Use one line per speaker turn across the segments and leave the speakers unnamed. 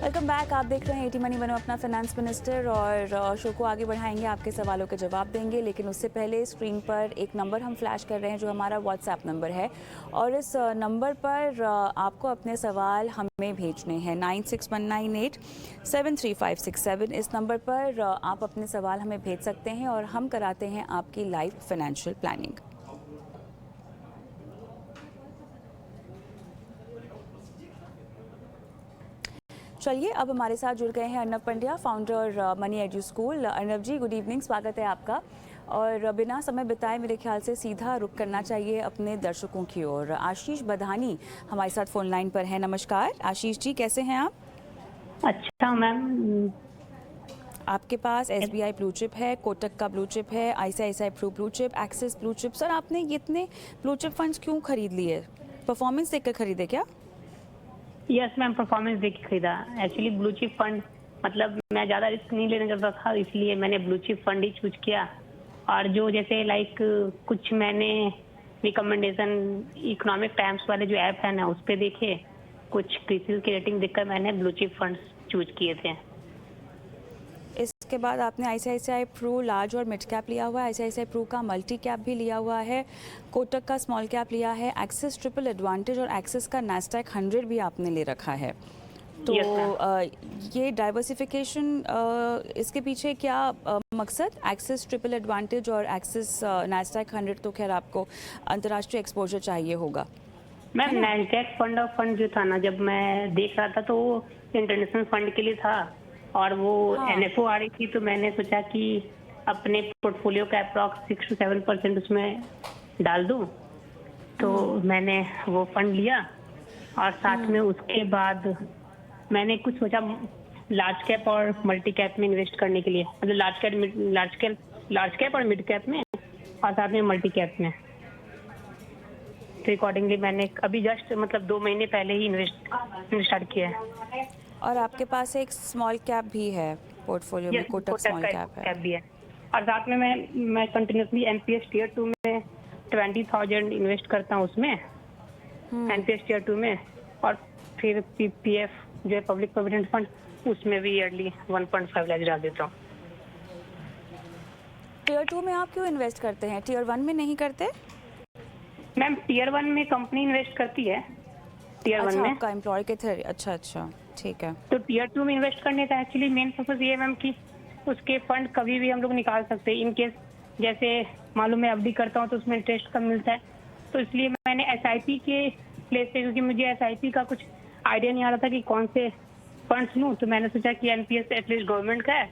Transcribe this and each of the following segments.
Welcome back. आप देख रहे हैं एटी मनी बनो अपना फाइनेंस मिनिस्टर और शो को आगे बढ़ाएंगे, आपके सवालों के जवाब देंगे। लेकिन उससे पहले स्क्रीन पर एक नंबर हम फ्लैश कर रहे हैं जो हमारा व्हाट्सएप नंबर है, और इस नंबर पर आपको अपने सवाल हमें भेजने हैं 9619873567। इस नंबर पर आप अपने सवाल हमें भेज सकते हैं और हम कराते हैं आपकी लाइव फाइनेंशियल प्लानिंग। चलिए, अब हमारे साथ जुड़ गए हैं Arnab Pandya, founder Money Edu School. Arnab ji, good evening, स्वागत है आपका। और बिना समय बिताए मेरे ख्याल से सीधा रुख करना चाहिए अपने दर्शकों की ओर। आशीष बधानी हमारे साथ फोन लाइन पर है। नमस्कार आशीष जी, कैसे हैं आप?
अच्छा मैम,
आपके पास SBI ब्लू चिप है, कोटक का ब्लू चिप है, ICICI Pru blue chip, Axis blue chip. Sir, आपने इतने ब्लू चिप फंड्स क्यों खरीद लिए? परफॉर्मेंस देखकर खरीदे क्या?
यस मैम, परफॉर्मेंस देख के खरीदा। एक्चुअली ब्लू चिप फंड मतलब मैं ज़्यादा रिस्क नहीं लेना चाहता था, इसलिए मैंने ब्लू चिप फंड ही चूज किया। और जो जैसे कुछ मैंने रिकमेंडेशन इकोनॉमिक टाइम्स वाले जो ऐप है ना उस पर देखे, कुछ क्रिसिल की रेटिंग देखकर मैंने ब्लू चिप फंड्स चूज किए थे।
इसके बाद आपने ICICI प्रू लार्ज और मिड कैप लिया हुआ है, ICICI प्रू का मल्टी कैप भी लिया हुआ है, कोटक का स्मॉल कैप लिया है, एक्सिस ट्रिपल एडवांटेज और एक्सिस का नैस्डैक 100 भी आपने ले रखा है। तो ये डाइवर्सिफिकेशन, इसके पीछे क्या मकसद? एक्सिस ट्रिपल एडवांटेज और एक्सिस नैस्डैक 100 तो खैर आपको अंतर्राष्ट्रीय एक्सपोजर चाहिए होगा।
मैम नैस्डैक फंड जो था ना, जब मैं देख रहा था तो वो इंटरनेशनल फंड के लिए था और वो NFO आ रही थी, तो मैंने सोचा कि अपने पोर्टफोलियो का अप्रॉक्स 6 to 7% उसमें डाल दूं। तो मैंने वो फंड लिया और साथ में उसके बाद मैंने कुछ सोचा लार्ज कैप और मल्टी कैप में इन्वेस्ट करने के लिए, मतलब लार्ज कैप और मिड कैप में और साथ में मल्टी कैप में। तो अकॉर्डिंगली मैंने अभी जस्ट मतलब 2 महीने पहले ही इन्वेस्ट स्टार्ट किया है।
और आपके पास एक स्मॉल कैप भी है पोर्टफोलियो में, कोटक स्मॉल कैप है
भी है। और साथ में मैं कंटिन्यूसली NPS टियर 2 में 20,000 इन्वेस्ट करता हूँ उसमें, NPS टियर 2 में। और फिर PPF जो है पब्लिक प्रोविडेंट फंड, उसमें भी ईयरली 1.5 लाख डाल देता हूँ।
टियर 2 में आप क्यों इन्वेस्ट करते हैं, टियर 1 में नहीं करते?
मैम टियर 1 में कंपनी इन्वेस्ट करती है, टियर 1 में
आपका एम्प्लॉय के थे। अच्छा, ठीक है।
तो टियर 2 में इन्वेस्ट करने का एक्चुअली मेन पर्पस ये है मैम कि उसके फंड कभी भी हम लोग निकाल सकते हैं। इन केस जैसे मालूम मैं FD करता हूँ तो उसमें इंटरेस्ट कम मिलता है, तो इसलिए मैंने SIP के प्लेस पे, क्योंकि मुझे SIP का कुछ आइडिया नहीं आ रहा था कि कौन से फंड्स लूँ, तो मैंने सोचा कि NPS एटलीस्ट गवर्नमेंट का है,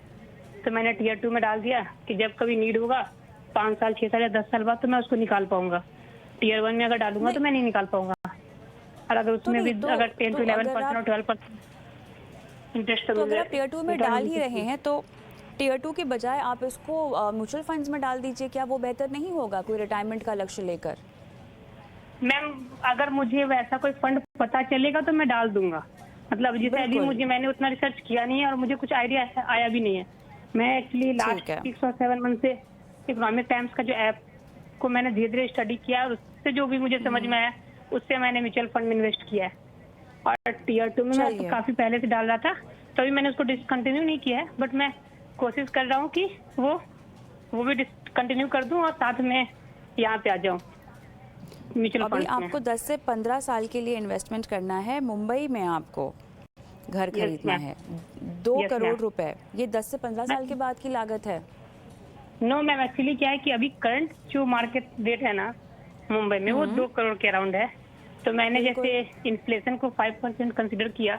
तो मैंने टियर 2 में डाल दिया कि जब कभी नीड होगा 5 साल 6 साल या 10 साल बाद तो मैं उसको निकाल पाऊंगा। टियर 1 में अगर डालूंगा तो मैं नहीं निकाल पाऊंगा। और अगर उसमें भी अगर 10 to 11% और 12% इंटरेस्ट,
तो अगर आप टियर 2 में डाल ही रहे हैं तो टियर 2 के बजाय आप इसको म्यूचुअल फंड्स में डाल दीजिए, क्या वो बेहतर नहीं होगा कोई रिटायरमेंट का लक्ष्य लेकर?
मैम अगर मुझे वैसा कोई फंड पता चलेगा तो मैं डाल दूंगा, मतलब जैसे अभी मैंने उतना रिसर्च किया नहीं है और मुझे कुछ आइडिया आया भी नहीं है। मैं एक्चुअली लास्ट 6 और 7 मंथ से इकोनॉमिक टाइम्स का जो ऐप को मैंने धीरे धीरे स्टडी किया और उससे जो भी मुझे समझ में आया उससे मैंने म्यूचुअल फंड में इन्वेस्ट किया है। और टियर 2 में मैं तो काफी पहले से डाल रहा था, तो अभी मैंने उसको डिसकंटिन्यू नहीं किया है, बट मैं कोशिश कर रहा हूँ कि वो भी डिसकंटिन्यू कर दूं और साथ में यहाँ पे आ जाऊँ म्यूचुअल फंड में।
आपको 10 से 15 साल के लिए इन्वेस्टमेंट करना है। मुंबई में आपको घर खरीदना है 2 करोड़ रुपए। ये 10 से 15 साल के बाद की लागत है।
नो मैम, एक्चुअली क्या है कि अभी करंट जो मार्केट रेट है ना मुंबई में वो 2 करोड़ के अराउंड है। तो मैंने जैसे इन्फ्लेशन को 5% कंसिडर किया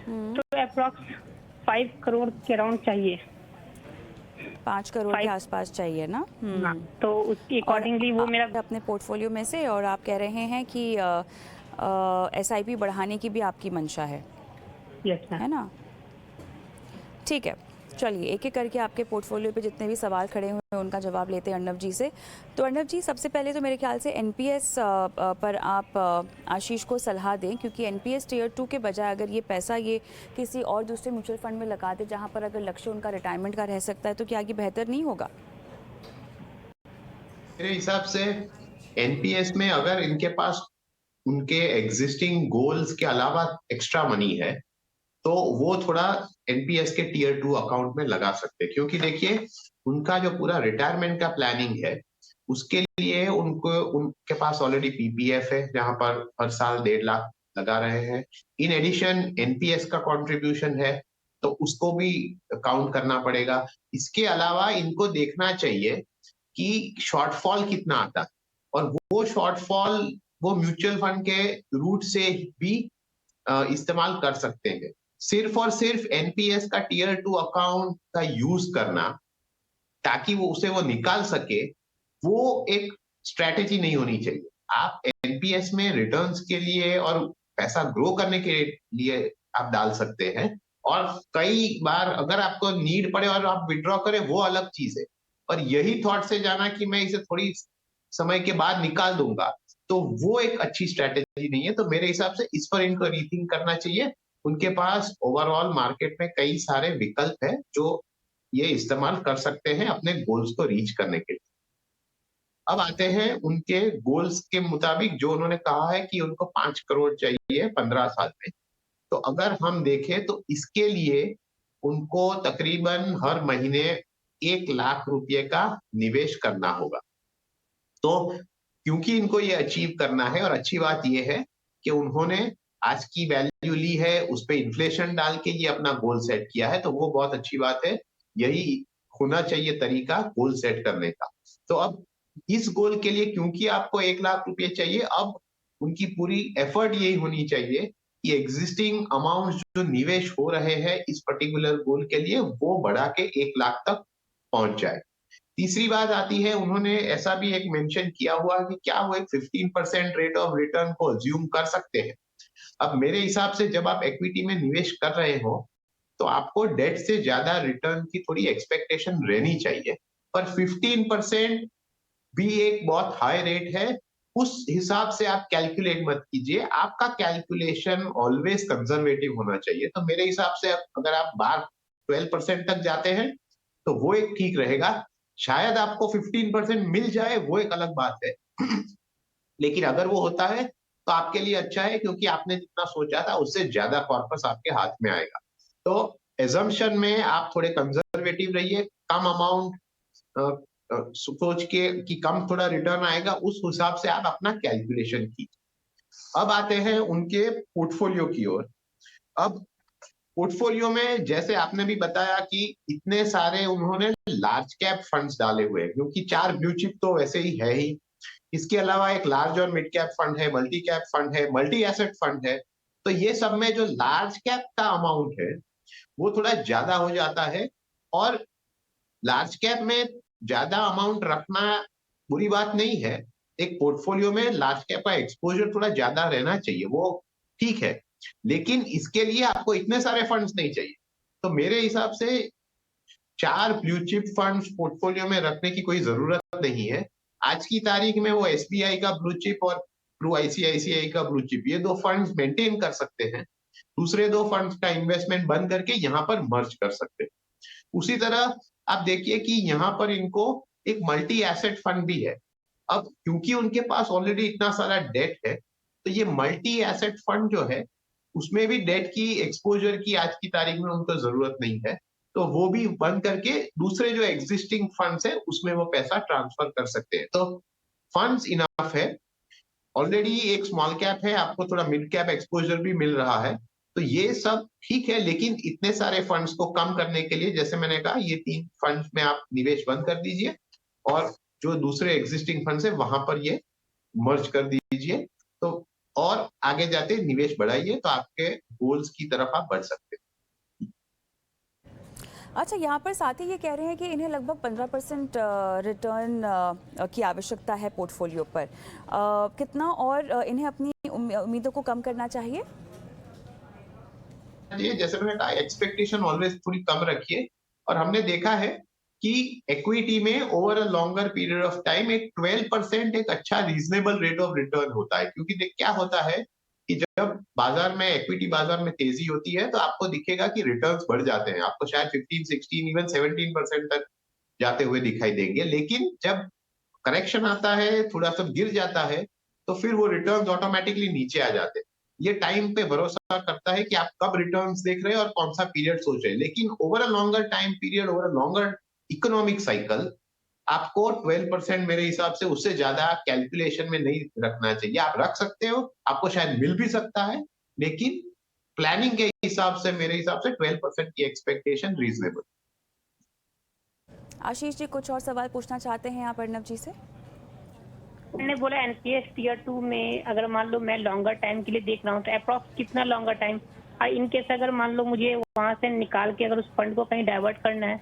तो अप्रॉक्स 5 करोड़ के अराउंड चाहिए,
5 करोड़ के आसपास चाहिए ना।
तो उसके अकॉर्डिंगली वो मेरा
अपने पोर्टफोलियो में से, और आप कह रहे हैं कि SIP बढ़ाने की भी आपकी मंशा है। है ना? ठीक है, चलिए एक एक करके आपके पोर्टफोलियो पे जितने भी सवाल खड़े हुए हैं उनका जवाब लेते हैं अर्नब जी से। तो अर्नब जी, सबसे पहले तो मेरे ख्याल से NPS पर आप आशीष को सलाह दें, क्योंकि NPS टियर 2 के बजाय अगर ये पैसा ये किसी और दूसरे म्यूचुअल फंड में लगा दे जहाँ पर अगर लक्ष्य उनका रिटायरमेंट का रह सकता है, तो क्या ये बेहतर नहीं होगा?
मेरे हिसाब से NPS में अगर इनके पास उनके एग्जिस्टिंग गोल्स के अलावा एक्स्ट्रा मनी है तो वो थोड़ा एनपीएस के टियर 2 अकाउंट में लगा सकते हैं, क्योंकि देखिए उनका जो पूरा रिटायरमेंट का प्लानिंग है उसके लिए उनके पास ऑलरेडी पीपीएफ है जहां पर हर साल 1.5 लाख लगा रहे हैं। इन एडिशन एनपीएस का कंट्रीब्यूशन है तो उसको भी काउंट करना पड़ेगा। इसके अलावा इनको देखना चाहिए कि शॉर्टफॉल कितना आता है, और वो शॉर्टफॉल वो म्यूचुअल फंड के रूट से भी इस्तेमाल कर सकते हैं। सिर्फ और सिर्फ एनपीएस का टियर 2 अकाउंट का यूज करना ताकि वो निकाल सके, वो एक स्ट्रेटेजी नहीं होनी चाहिए। आप एनपीएस में रिटर्न्स के लिए और पैसा ग्रो करने के लिए आप डाल सकते हैं, और कई बार अगर आपको नीड पड़े और आप विड्रॉ करें वो अलग चीज है। और यही थॉट से जाना कि मैं इसे थोड़ी समय के बाद निकाल दूंगा, तो वो एक अच्छी स्ट्रेटेजी नहीं है। तो मेरे हिसाब से इस पर इनको रीथिंक करना चाहिए। उनके पास ओवरऑल मार्केट में कई सारे विकल्प है जो ये इस्तेमाल कर सकते हैं अपने गोल्स को रीच करने के लिए। अब आते हैं उनके गोल्स के मुताबिक, जो उन्होंने कहा है कि उनको 5 करोड़ चाहिए 15 साल में। तो अगर हम देखें तो इसके लिए उनको तकरीबन हर महीने 1 लाख रुपए का निवेश करना होगा। तो क्योंकि इनको ये अचीव करना है, और अच्छी बात ये है कि उन्होंने आज की वैल्यू ली है उस पर इन्फ्लेशन डाल के ये अपना गोल सेट किया है, तो वो बहुत अच्छी बात है। यही होना चाहिए तरीका गोल सेट करने का। तो अब इस गोल के लिए क्योंकि आपको 1 लाख रुपए चाहिए, अब उनकी पूरी एफर्ट यही होनी चाहिए कि एग्जिस्टिंग अमाउंट जो निवेश हो रहे हैं इस पर्टिकुलर गोल के लिए वो बढ़ा के 1 लाख तक पहुंच जाए। तीसरी बात आती है, उन्होंने ऐसा भी एक मेंशन किया हुआ कि क्या वो एक 15% रेट ऑफ रिटर्न को अज्यूम कर सकते हैं। अब मेरे हिसाब से जब आप इक्विटी में निवेश कर रहे हो तो आपको डेट से ज्यादा रिटर्न की थोड़ी एक्सपेक्टेशन रहनी चाहिए, पर 15% भी एक बहुत हाई रेट है। उस हिसाब से आप कैलकुलेट मत कीजिए, आपका कैलकुलेशन ऑलवेज कंजर्वेटिव होना चाहिए। तो मेरे हिसाब से अगर आप 12% तक जाते हैं तो वो एक ठीक रहेगा। शायद आपको 15% मिल जाए वो एक अलग बात है लेकिन अगर वो होता है तो आपके लिए अच्छा है, क्योंकि आपने जितना सोचा था उससे ज्यादा कॉर्पस आपके हाथ में आएगा। तो एजम्पशन में आप थोड़े कंजर्वेटिव रहिए, कम अमाउंट सोच के कि कम थोड़ा रिटर्न आएगा, उस हिसाब से आप अपना कैलकुलेशन कीजिए। अब आते हैं उनके पोर्टफोलियो की ओर। अब पोर्टफोलियो में जैसे आपने भी बताया कि इतने सारे उन्होंने लार्ज कैप फंड्स डाले हुए हैं, क्योंकि 4 ब्लू चिप तो वैसे ही है ही। इसके अलावा एक लार्ज और मिड कैप फंड है, मल्टी कैप फंड है, मल्टी एसेट फंड है। तो ये सब में जो लार्ज कैप का अमाउंट है वो थोड़ा ज्यादा हो जाता है, और लार्ज कैप में ज्यादा अमाउंट रखना बुरी बात नहीं है। एक पोर्टफोलियो में लार्ज कैप का एक्सपोजर थोड़ा ज्यादा रहना चाहिए, वो ठीक है, लेकिन इसके लिए आपको इतने सारे फंड्स नहीं चाहिए। तो मेरे हिसाब से 4 ब्लू चिप फंड्स पोर्टफोलियो में रखने की कोई जरूरत नहीं है। आज की तारीख में वो एसबीआई का ब्लू चिप और थ्रू आईसीआईसीआई का ब्लू चिप, ये 2 फंड्स मेंटेन कर सकते हैं। दूसरे 2 फंड्स का इन्वेस्टमेंट बंद करके यहाँ पर मर्ज कर सकते हैं। उसी तरह आप देखिए कि यहाँ पर इनको एक मल्टी एसेट फंड भी है। अब क्योंकि उनके पास ऑलरेडी इतना सारा डेट है, तो ये मल्टी एसेट फंड जो है उसमें भी डेट की एक्सपोजर की आज की तारीख में उनको जरूरत नहीं है। तो वो भी बंद करके दूसरे जो एग्जिस्टिंग फंड्स है उसमें वो पैसा ट्रांसफर कर सकते हैं। तो फंड्स इनफ है, ऑलरेडी एक स्मॉल कैप है, आपको थोड़ा मिड कैप एक्सपोजर भी मिल रहा है। तो ये सब ठीक है, लेकिन इतने सारे फंड्स को कम करने के लिए जैसे मैंने कहा ये 3 फंड्स में आप निवेश बंद कर दीजिए, और जो दूसरे एग्जिस्टिंग फंड्स है वहां पर ये मर्ज कर दीजिए। तो और आगे जाते निवेश बढ़ाइए तो आपके गोल्स की तरफ आप बढ़ सकते हैं।
अच्छा, यहाँ पर साथ ही ये कह रहे हैं कि इन्हें लगभग 15% रिटर्न की आवश्यकता है पोर्टफोलियो पर। कितना और इन्हें अपनी उम्मीदों को कम करना चाहिए?
जैसे मैंने कहा एक्सपेक्टेशन ऑलवेज थोड़ी कम रखिए, और हमने देखा है कि इक्विटी में over a longer period of time एक 12% एक अच्छा रीजनेबल रेट ऑफ रिटर्न होता है। क्योंकि देख क्या होता है कि जब बाजार में इक्विटी बाजार में तेजी होती है तो आपको दिखेगा कि रिटर्न्स बढ़ जाते हैं, आपको शायद 15, 16, इवन 17% तक जाते हुए दिखाई देंगे। लेकिन जब करेक्शन आता है, थोड़ा सा गिर जाता है, तो फिर वो रिटर्न्स ऑटोमेटिकली नीचे आ जाते हैं। ये टाइम पे भरोसा करता है कि आप कब रिटर्न्स देख रहे हैं और कौन सा पीरियड सोच रहे हैं। लेकिन over a longer time period, over a longer economic cycle, आपको 12% मेरे हिसाब से उससे ज्यादा कैलकुलेशन में नहीं रखना चाहिए। आप रख सकते हो, आपको शायद मिल भी सकता है, लेकिन प्लानिंग के हिसाब से मेरे हिसाब से 12% की एक्सपेक्टेशन रीजनेबल।
आशीष जी, कुछ और सवाल पूछना चाहते हैं आप अर्णव जी से?
मैंने बोला एनपीएस टीयर 2 में अगर मान लो मैं लॉन्गर टाइम के लिए देख रहा हूँ तो अप्रॉक्स कितना लॉन्गर टाइम, इन केस अगर मान लो मुझे वहां से निकाल के अगर उस फंड को कहीं डाइवर्ट करना है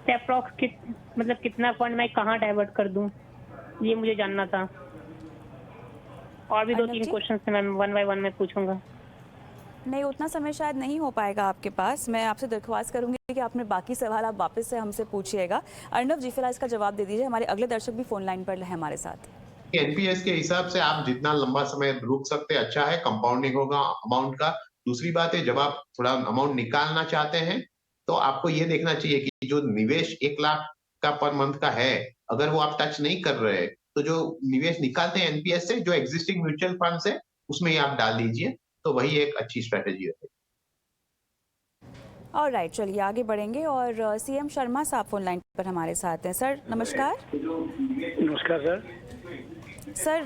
तो अप्रॉक्स मतलब कितना फंड मैं कहाँ डाइवर्ट कर दूं, ये मुझे जानना था। और भी दो
अर्णव
तीन
जी?
क्वेश्चन मैं 1 बाय 1 में पूछूंगा।
नहीं, उतना समय शायद नहीं हो पाएगा आपके पास। मैं आपसे दरख्वास्त करूंगी कि आपने बाकी सवाल आप वापस से हमसे पूछिएगा। अर्णव जी, फिलहाल इसका जवाब दे दीजिए, हमारे अगले दर्शक भी फोन लाइन पर है हमारे साथ।
एनपीएस के हिसाब से आप जितना लंबा समय रुक सकते हैं अच्छा है, कंपाउंडिंग होगा अमाउंट का। दूसरी बात है, जब आप थोड़ा अमाउंट निकालना चाहते हैं तो आपको ये देखना चाहिए कि जो निवेश 1 लाख का पर मंथ का है, अगर वो आप टच नहीं कर रहे तो जो निवेश निकालते हैं एनपीएस से, जो एग्जिस्टिंग म्यूचुअल फंड है उसमें ही आप डाल दीजिए, तो वही एक अच्छी स्ट्रेटेजी है।
और राइट, चलिए आगे बढ़ेंगे और सीएम शर्मा साहब फोन लाइन पर हमारे साथ हैं। सर नमस्कार।
नमस्कार सर।
सर,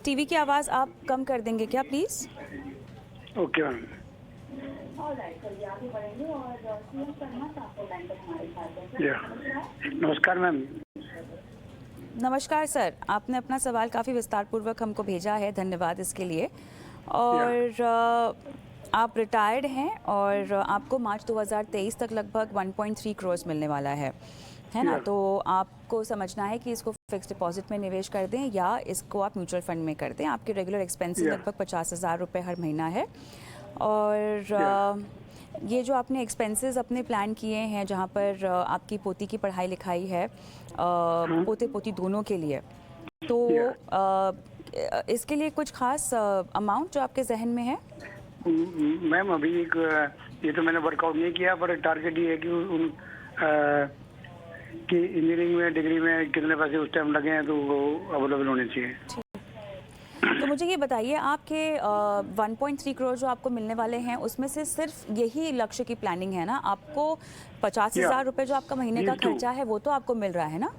टीवी की आवाज़ आप कम कर देंगे क्या प्लीज़?
Okay ma'am. नमस्कार मैम।
नमस्कार सर, आपने अपना सवाल काफ़ी विस्तारपूर्वक हमको भेजा है, धन्यवाद इसके लिए। और आप रिटायर्ड हैं और आपको मार्च 2023 तक लगभग 1.3 करोड़ मिलने वाला है ना? तो आपको समझना है कि इसको फिक्स डिपॉजिट में निवेश कर दें या इसको आप म्यूचुअल फंड में कर दें। आपके रेगुलर एक्सपेंसेस लगभग 50,000 रुपये हर महीना है। और ये जो आपने एक्सपेंसेस अपने प्लान किए हैं, जहाँ पर आपकी पोती की पढ़ाई लिखाई है, पोते पोती दोनों के लिए, तो इसके लिए कुछ खास अमाउंट जो आपके जहन में है?
मैम अभी एक ये तो मैंने वर्कआउट नहीं किया, पर टारगेट ये है कि उन कि इंजीनियरिंग में डिग्री में कितने पैसे उस टाइम लगे हैं तो वो अवेलेबल होने चाहिए।
तो मुझे ये बताइए, आपके 1.3 करोड़ जो आपको मिलने वाले हैं उसमें से सिर्फ यही लक्ष्य की प्लानिंग है ना? आपको 50,000 रुपये जो आपका महीने का खर्चा है वो तो आपको मिल रहा है ना?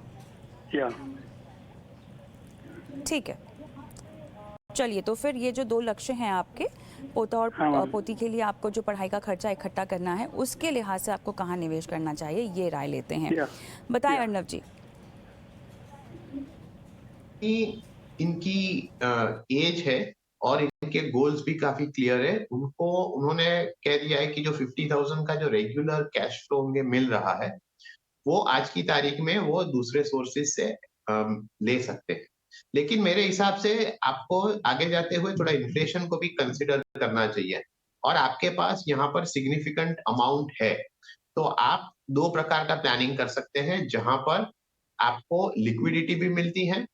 ठीक है, चलिए, तो फिर ये जो 2 लक्ष्य हैं आपके, पोता और पोती के लिए आपको जो पढ़ाई का खर्चा इकट्ठा करना है, उसके लिहाज से आपको कहाँ निवेश करना चाहिए, ये राय लेते हैं। बताएं अर्णव जी।
इनकी एज है और इनके गोल्स भी काफी क्लियर है। उन्होंने कह दिया है कि जो 50,000 का जो रेगुलर कैश फ्लो उन्हें मिल रहा है, वो आज की तारीख में वो दूसरे सोर्सेज से ले सकते हैं। लेकिन मेरे हिसाब से आपको आगे जाते हुए थोड़ा इन्फ्लेशन को भी कंसिडर करना चाहिए, और आपके पास यहाँ पर सिग्निफिकेंट अमाउंट है, तो आप 2 प्रकार का प्लानिंग कर सकते हैं, जहां पर आपको लिक्विडिटी भी मिलती है,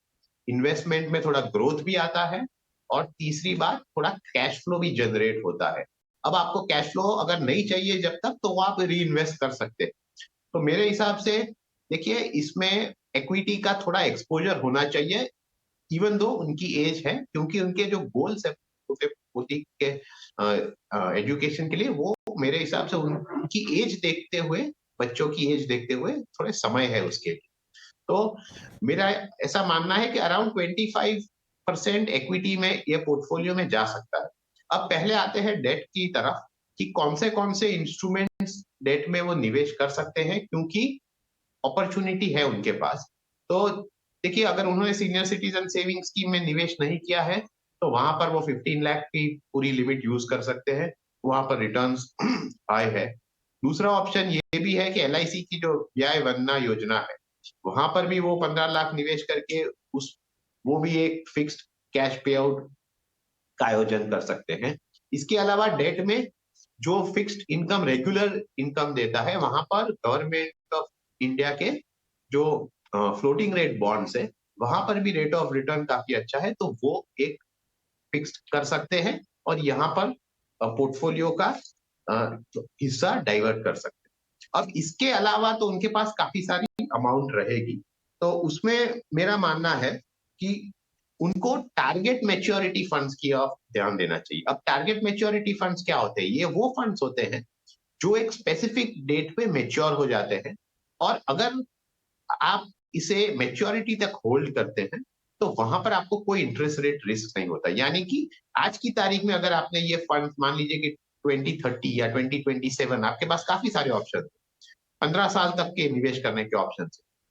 इन्वेस्टमेंट में थोड़ा ग्रोथ भी आता है, और तीसरी बात, थोड़ा कैश फ्लो भी जनरेट होता है। अब आपको कैश फ्लो अगर नहीं चाहिए जब तक, तो वो आप री इन्वेस्ट कर सकते हैं। तो मेरे हिसाब से देखिए, इसमें इक्विटी का थोड़ा एक्सपोजर होना चाहिए, इवन दो उनकी एज है, क्योंकि उनके जो गोल्स है पोती के एजुकेशन के लिए, वो मेरे हिसाब से उनकी एज देखते हुए, बच्चों की एज देखते हुए थोड़े समय है उसके लिए। तो मेरा ऐसा मानना है कि अराउंड 25% इक्विटी में ये पोर्टफोलियो में जा सकता है। अब पहले आते हैं डेट की तरफ, कि कौन से इंस्ट्रूमेंट्स डेट में वो निवेश कर सकते हैं, क्योंकि अपॉर्चुनिटी है उनके पास। तो देखिए, अगर उन्होंने सीनियर सिटीजन सेविंग स्कीम में निवेश नहीं किया है, तो वहां पर वो 15 लाख की पूरी लिमिट यूज कर सकते हैं, वहां पर रिटर्न्स हाई है। दूसरा ऑप्शन ये भी है कि एलआईसी की जो ब्याज वंदना योजना है, वहां पर भी वो 15 लाख निवेश करके वो भी एक फिक्स्ड कैश पे आउट का आयोजन कर सकते हैं। इसके अलावा डेट में जो फिक्स्ड इनकम, रेगुलर इनकम देता है, वहां पर गवर्नमेंट ऑफ इंडिया के जो फ्लोटिंग रेट बॉन्ड्स है, वहां पर भी रेट ऑफ रिटर्न काफी अच्छा है, तो वो एक फिक्स्ड कर सकते हैं, और यहाँ पर पोर्टफोलियो का हिस्सा डाइवर्ट कर सकते हैं। अब इसके अलावा तो उनके पास काफी सारी अमाउंट रहेगी, तो उसमें मेरा मानना है कि उनको टारगेट मैच्योरिटी फंड्स की ओर ध्यान देना चाहिए। अब टारगेट मैच्योरिटी फंड्स क्या होते हैं? ये वो फंड्स होते हैं जो एक स्पेसिफिक डेट पे मैच्योर हो जाते हैं, और अगर आप इसे मैच्योरिटी तक होल्ड करते हैं तो वहां पर आपको कोई इंटरेस्ट रेट रिस्क नहीं होता। यानी कि आज की तारीख में अगर आपने ये फंड मान लीजिए कि 2030 या 2027, आपके पास काफी सारे ऑप्शन, 15 साल तक के निवेश करने के ऑप्शन है।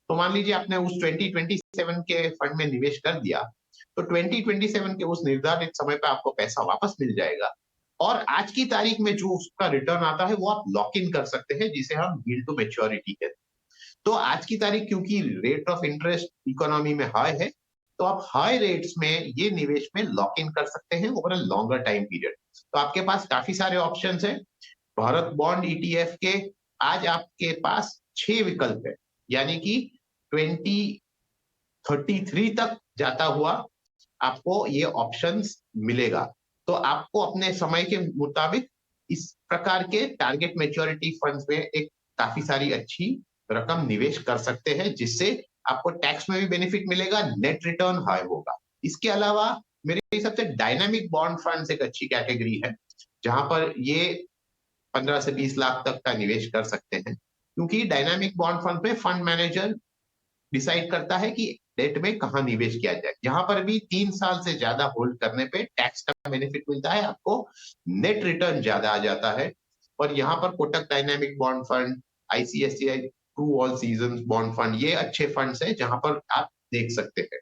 तो मान लीजिए आपने उस 2027 के फंड में निवेश कर दिया, तो 2027 के उस निर्धारित समय पे आपको पैसा वापस मिल जाएगा, और आज की तारीख में जो उसका रिटर्न आता है वो आप लॉक इन कर सकते हैं, जिसे हम यील्ड टू मैच्योरिटी कहते हैं। तो आज की तारीख क्योंकि रेट ऑफ इंटरेस्ट इकोनॉमी में हाई है, तो आप हाई रेट्स में ये निवेश में लॉक इन कर सकते हैं over a longer time period. तो आपके पास काफी सारे ऑप्शंस हैं। भारत बॉन्ड ईटीएफ के आज आपके पास 6 विकल्प है, यानी कि 2033 तक जाता हुआ आपको ये ऑप्शंस मिलेगा। तो आपको अपने समय के मुताबिक इस प्रकार के टारगेट मैच्योरिटी फंड्स में एक काफी सारी अच्छी रकम निवेश कर सकते हैं, जिससे आपको टैक्स में भी बेनिफिट मिलेगा, नेट रिटर्न हाई होगा। इसके अलावा मेरे हिसाब से डायनामिक बॉन्ड फंड्स एक अच्छी कैटेगरी है, जहां पर ये 15 से 20 लाख तक का निवेश कर सकते हैं, क्योंकि डायनामिक बॉन्ड फंड में फंड मैनेजर डिसाइड करता है कि डेट में कहां निवेश किया जाए। यहां पर भी 3 साल से ज्यादा होल्ड करने पे टैक्स का बेनिफिट मिलता है, आपको नेट रिटर्न ज्यादा आ जाता है। और यहाँ पर Kotak dynamic bond fund, ICICI true all season bond fund, ये अच्छे फंड्स हैं जहां पर आप देख सकते हैं।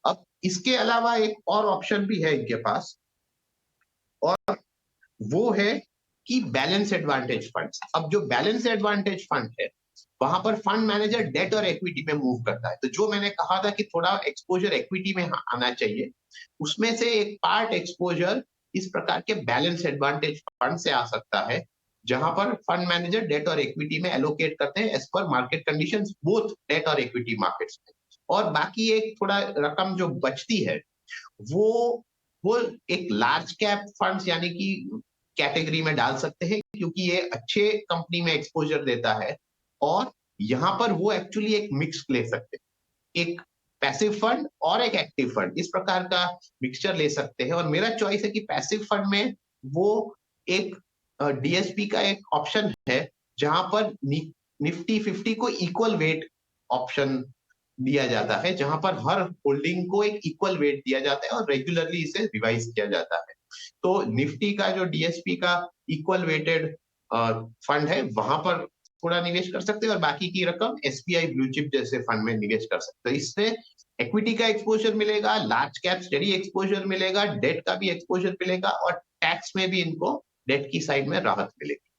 अब इसके अलावा एक और ऑप्शन भी है इनके पास, और वो है कि बैलेंस एडवांटेज फंड्स। अब जो बैलेंस एडवांटेज फंड है, वहां पर फंड मैनेजर डेट और इक्विटी में मूव करता है। तो जो मैंने कहा था कि थोड़ा एक्सपोजर इक्विटी में आना चाहिए, उसमें से एक पार्ट एक्सपोजर इस प्रकार के बैलेंस एडवांटेज फंड से आ सकता है, जहां पर फंड मैनेजर डेट और इक्विटी में एलोकेट करते हैं as per market conditions, both debt और इक्विटी मार्केट्स में। और बाकी एक थोड़ा रकम जो बचती है वो एक लार्ज कैप फंड्स यानी कि कैटेगरी में डाल सकते हैं, क्योंकि ये अच्छे कंपनी में एक्सपोजर देता है, और यहां पर वो एक्चुअली एक मिक्स ले सकते हैं, एक पैसिव फंड और एक एक्टिव फंड, इस प्रकार का मिक्सचर ले सकते हैं। और मेरा चॉइस है कि पैसिव फंड में वो एक डीएसपी का एक ऑप्शन है, जहां पर निफ्टी 50 को इक्वल वेट ऑप्शन दिया जाता है, जहां पर हर होल्डिंग को एक इक्वल वेट दिया जाता है और रेगुलरली इसे रिवाइज किया जाता है। तो निफ्टी का जो डीएसपी का इक्वल वेटेड फंड है, वहां पर थोड़ा निवेश कर सकते हैं, और बाकी की रकम एसबीआई ब्लू चिप जैसे फंड में निवेश कर सकते हैं। इससे इक्विटी का एक्सपोजर मिलेगा, लार्ज कैप स्टडी एक्सपोजर मिलेगा, डेट का भी एक्सपोजर मिलेगा, और टैक्स में भी इनको डेट की साइड में राहत मिलेगी।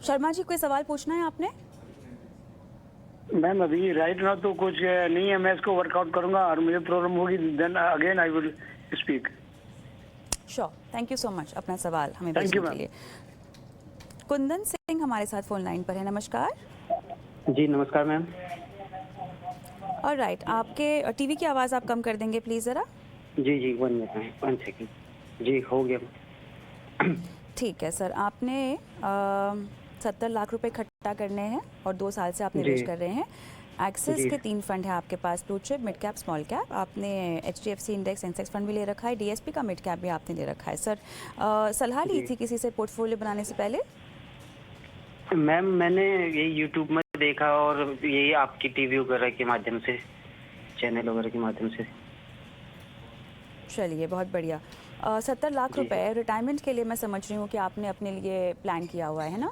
शर्मा जी, कोई सवाल पूछना है आपने?
मैम अभी राइट नाउ तो कुछ नहीं है, मैं इसको वर्कआउट करूंगा और मुझे प्रॉब्लम होगी then again I will speak.
Sure, thank you so much अपना सवाल हमें
Thank you,
भेजने के लिए। कुंदन सिंह हमारे साथ फोन लाइन पर है। नमस्कार।
जी नमस्कार मैम।
ऑलराइट, आपके टीवी की आवाज़ आप कम कर देंगे प्लीज़ ज़रा।
जी 1 मिनट 1 सेकंड। जी हो गया।
ठीक है सर, आपने 70 लाख रुपए इकट्ठा करने हैं और 2 साल से आप निवेश कर रहे हैं। एक्सिस के 3 फंड है आपके पास, blue chip, mid cap, small cap. आपने एचडीएफसी इंडेक्स सेंसेक्स फंड भी ले रखा है, डीएसपी का मिड कैप भी आपने ले रखा है। सर सलाह ली थी किसी से पोर्टफोलियो बनाने से पहले?
मैम मैंने ये यूट्यूब में देखा और यही आपकी टीवी वगैरह के माध्यम से, चैनल वगैरह के माध्यम से।
चलिए बहुत बढ़िया। 70 लाख रुपए रिटायरमेंट के लिए मैं समझ रही हूँ कि आपने अपने लिए प्लान किया हुआ है ना?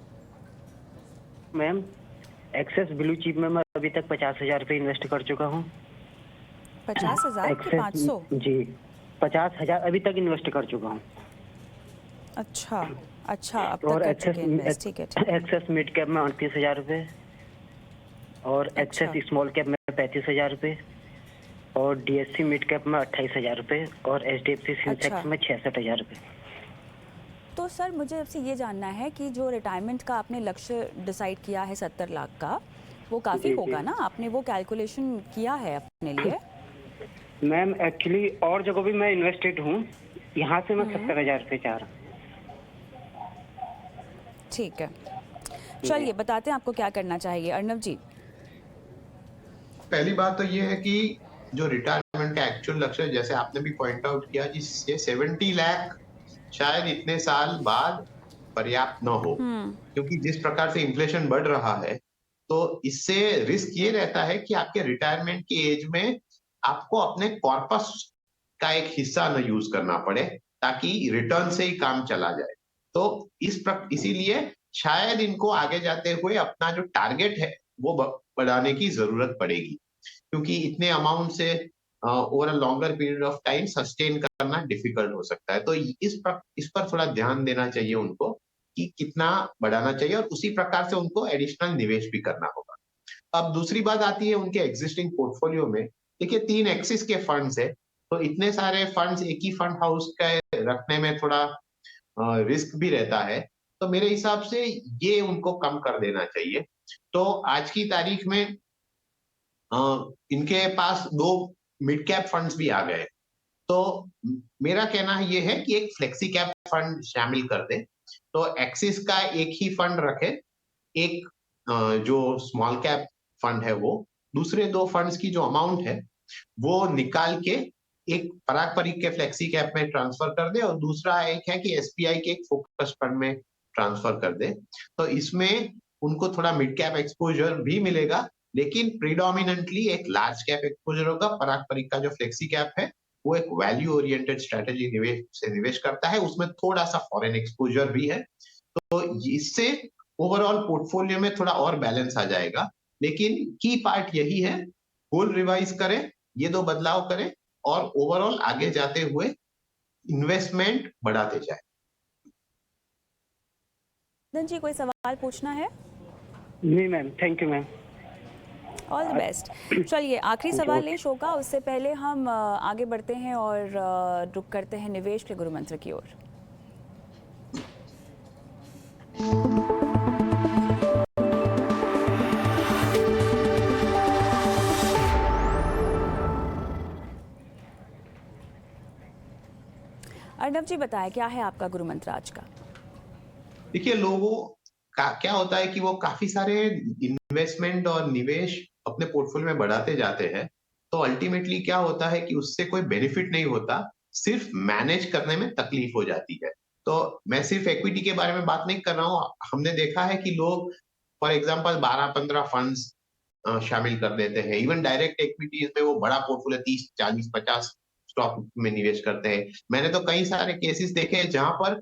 मैम एक्सेस ब्लू चिप में मैं अभी तक 50,000 रुपये इन्वेस्ट कर चुका हूँ।
50,000 कि 500?
जी 50,000 अभी तक इन्वेस्ट कर चुका हूँ।
अच्छा, अब तक
और
कर चुके हैं इन्वेस्ट, ठीक है।
एक्सेस मिड कैप में 38,000 रुपये, और एक्सेस स्मॉल कैप में 35,000 रुपये, और डीएससी मिड कैप में 28,000 रुपये, और एचडीएफसी सेंसेक्स में 66,000 रुपये।
तो सर मुझे आपसे ये जानना है कि जो रिटायरमेंट का आपने लक्ष्य डिसाइड किया है 70 लाख का, वो काफ़ी होगा ना? आपने वो कैलकुलेशन किया है अपने लिए?
मैम एक्चुअली और जगह भी मैं इन्वेस्टेड हूँ, यहाँ से मैं 70,000 रुपये चाह रहा हूँ।
ठीक है, चलिए बताते हैं आपको क्या करना चाहिए। अर्नव जी,
पहली बात तो ये है कि जो रिटायरमेंट का एक्चुअल लक्ष्य है, जैसे आपने भी पॉइंट आउट किया, जिससे 70 लाख शायद इतने साल बाद पर्याप्त न हो, क्योंकि जिस प्रकार से इन्फ्लेशन बढ़ रहा है, तो इससे रिस्क ये रहता है कि आपके रिटायरमेंट की एज में आपको अपने कॉर्पस का एक हिस्सा न यूज करना पड़े, ताकि रिटर्न से ही काम चला जाए। तो इसीलिए शायद इनको आगे जाते हुए अपना जो टारगेट है वो बढ़ाने की जरूरत पड़ेगी, क्योंकि इतने अमाउंट से over a longer period of time sustain करना डिफिकल्ट हो सकता है। तो इस पर थोड़ा ध्यान देना चाहिए उनको कि कितना बढ़ाना चाहिए, और उसी प्रकार से उनको एडिशनल निवेश भी करना होगा। अब दूसरी बात आती है उनके एग्जिस्टिंग पोर्टफोलियो में। देखिए 3 एक्सिस के फंड्स है, तो इतने सारे फंड्स एक ही फंड हाउस का रखने में थोड़ा रिस्क भी रहता है। तो मेरे हिसाब से ये उनको कम कर देना चाहिए। तो आज की तारीख में इनके पास 2 मिड कैप फंड्स भी आ गए। तो मेरा कहना ये है कि एक फ्लेक्सी कैप फंड शामिल कर दे। तो एक्सिस का एक ही फंड रखे, एक जो स्मॉल कैप फंड है वो, दूसरे 2 फंड्स की जो अमाउंट है वो निकाल के एक पारंपरिक के फ्लेक्सी कैप में ट्रांसफर कर दे, और दूसरा एक है कि एसबीआई के एक फोकस फंड में ट्रांसफर कर दे। तो इसमें उनको थोड़ा मिड कैप एक्सपोजर भी मिलेगा, लेकिन प्रीडोमिनेंटली एक लार्ज कैप एक्सपोजर होगा। पारंपरिक का जो फ्लेक्सी कैप है वो एक वैल्यू ओरिएंटेड स्ट्रेटेजी निवेश करता है, उसमें थोड़ा सा फॉरेन एक्सपोजर भी है। तो इससे ओवरऑल पोर्टफोलियो में थोड़ा और बैलेंस आ जाएगा। लेकिन की पार्ट यही है, गोल रिवाइज करें, ये 2 बदलाव करें, और ओवरऑल आगे जाते हुए इन्वेस्टमेंट बढ़ाते जाए।
जी कोई सवाल पूछना है?
नहीं ma'am, thank you ma'am.
All the best. चलिए आखिरी सवाल लें शो का, उससे पहले हम आगे बढ़ते हैं और रुक करते हैं निवेश के गुरु मंत्र की ओर। अर्णव जी बताएं, क्या है आपका गुरु मंत्र आज का?
देखिए लोगों का क्या होता है कि वो काफी सारे इन्वेस्टमेंट और निवेश अपने पोर्टफोलियो में बढ़ाते जाते हैं, तो अल्टीमेटली क्या होता है कि उससे कोई बेनिफिट नहीं होता, सिर्फ मैनेज करने में तकलीफ हो जाती है। तो मैं सिर्फ इक्विटी के बारे में बात नहीं कर रहा हूँ, हमने देखा है कि लोग फॉर एग्जांपल 12-15 फंड्स शामिल कर देते हैं। इवन डायरेक्ट इक्विटीज में वो बड़ा पोर्टफोलियो 30, 40, 50 स्टॉक में निवेश करते हैं। मैंने तो कई सारे केसेस देखे हैं जहां पर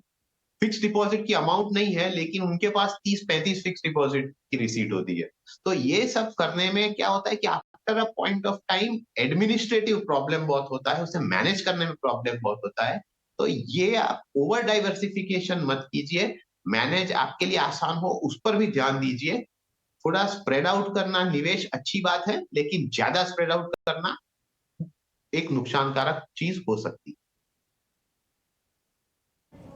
फिक्स डिपॉजिट की अमाउंट नहीं है, लेकिन उनके पास 30-35 फिक्स डिपॉजिट की रिसीट होती है। तो ये सब करने में क्या होता है कि after a point of time administrative problem बहुत होता है, उसे मैनेज करने में प्रॉब्लम बहुत होता है। तो ये आप ओवर डाइवर्सिफिकेशन मत कीजिए, मैनेज आपके लिए आसान हो उस पर भी ध्यान दीजिए। थोड़ा स्प्रेड आउट करना निवेश अच्छी बात है, लेकिन ज्यादा स्प्रेड आउट करना एक नुकसानकारक चीज हो सकती है।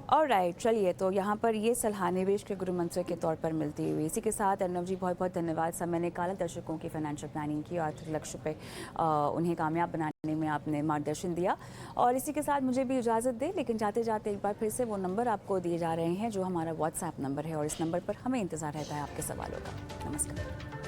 ऑलराइट, चलिए तो यहाँ पर ये सलाह निवेश के गुरु मंत्र के तौर पर मिलती हुई। इसी के साथ अर्णव जी बहुत बहुत धन्यवाद। समय निकाला दर्शकों की फाइनेंशियल प्लानिंग की आर्थिक लक्ष्य पे उन्हें कामयाब बनाने में आपने मार्गदर्शन दिया। और इसी के साथ मुझे भी इजाज़त दें, लेकिन जाते जाते एक बार फिर से वो नंबर आपको दिए जा रहे हैं जो हमारा व्हाट्सएप नंबर है, और इस नंबर पर हमें इंतज़ार रहता है आपके सवालों का। नमस्कार।